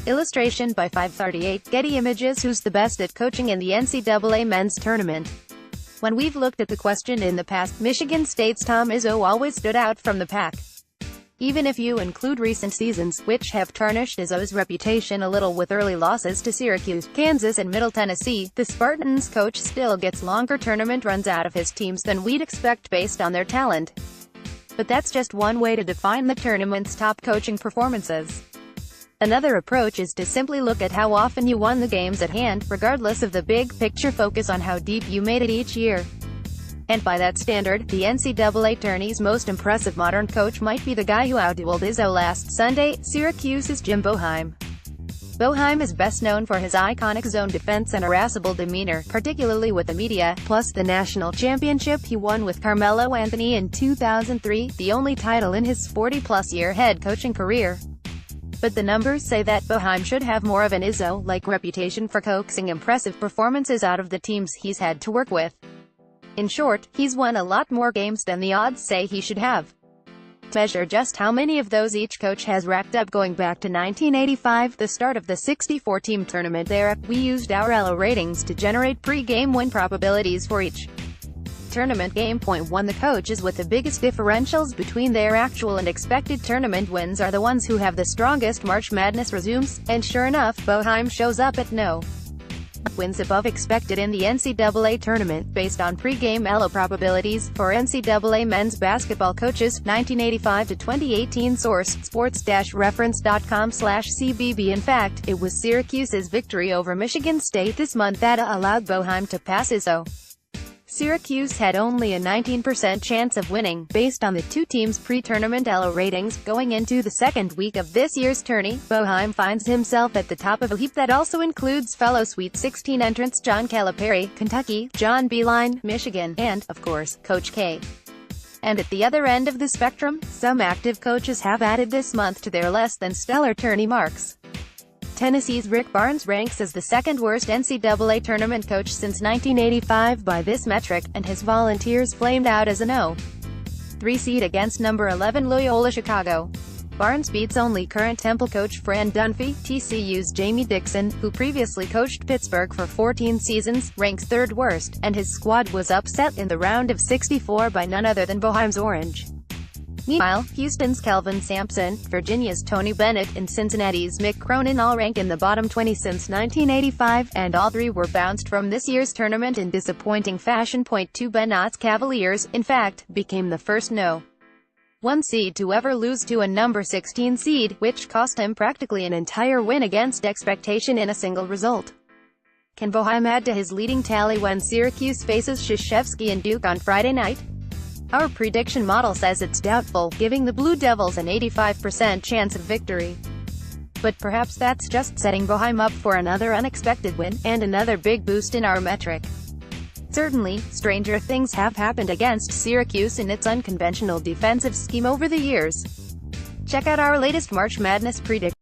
Illustration by FiveThirtyEight. Getty Images Who's the best at coaching in the NCAA men's tournament? When we've looked at the question in the past, Michigan State's Tom Izzo always stood out from the pack. Even if you include recent seasons, which have tarnished Izzo's reputation a little with early losses to Syracuse, Kansas and Middle Tennessee, the Spartans coach still gets longer tournament runs out of his teams than we'd expect based on their talent. But that's just one way to define the tournament's top coaching performances. Another approach is to simply look at how often you won the games at hand, regardless of the big picture focus on how deep you made it each year. And by that standard, the NCAA tourney's most impressive modern coach might be the guy who outdueled Izzo last Sunday, Syracuse's Jim Boeheim. Boeheim is best known for his iconic zone defense and irascible demeanor, particularly with the media, plus the national championship he won with Carmelo Anthony in 2003, the only title in his 40-plus-year head coaching career. But the numbers say that Boeheim should have more of an Izzo-like reputation for coaxing impressive performances out of the teams he's had to work with. In short, he's won a lot more games than the odds say he should have. Measure just how many of those each coach has racked up going back to 1985, the start of the 64-team tournament era. We used our ELO ratings to generate pre-game win probabilities for each tournament game. Point 1. The coaches with the biggest differentials between their actual and expected tournament wins are the ones who have the strongest March Madness resumes, and sure enough, Boeheim shows up at no wins above expected in the NCAA tournament, based on pre-game ELO probabilities. For NCAA men's basketball coaches, 1985 to 2018 source, sports-reference.com/CBB. In fact, it was Syracuse's victory over Michigan State this month that allowed Boeheim to pass Izzo. Syracuse had only a 19% chance of winning, based on the two teams' pre-tournament ELO ratings. Going into the second week of this year's tourney, Boeheim finds himself at the top of a heap that also includes fellow Sweet 16 entrants John Calipari, Kentucky, John Beilein, Michigan, and, of course, Coach K. And at the other end of the spectrum, some active coaches have added this month to their less than stellar tourney marks. Tennessee's Rick Barnes ranks as the second-worst NCAA tournament coach since 1985 by this metric, and his Volunteers flamed out as a No.3 seed against number 11 Loyola Chicago. Barnes beats only current Temple coach Fran Dunphy. TCU's Jamie Dixon, who previously coached Pittsburgh for 14 seasons, ranks third worst, and his squad was upset in the round of 64 by none other than Boeheim's Orange. Meanwhile, Houston's Kelvin Sampson, Virginia's Tony Bennett, and Cincinnati's Mick Cronin all rank in the bottom 20 since 1985, and all three were bounced from this year's tournament in disappointing fashion. Point 2. Bennett's Cavaliers, in fact, became the first No.1 seed to ever lose to a number 16 seed, which cost him practically an entire win against expectation in a single result. Can Boeheim add to his leading tally when Syracuse faces Krzyzewski and Duke on Friday night? Our prediction model says it's doubtful, giving the Blue Devils an 85% chance of victory. But perhaps that's just setting Boeheim up for another unexpected win, and another big boost in our metric. Certainly, stranger things have happened against Syracuse in its unconventional defensive scheme over the years. Check out our latest March Madness prediction.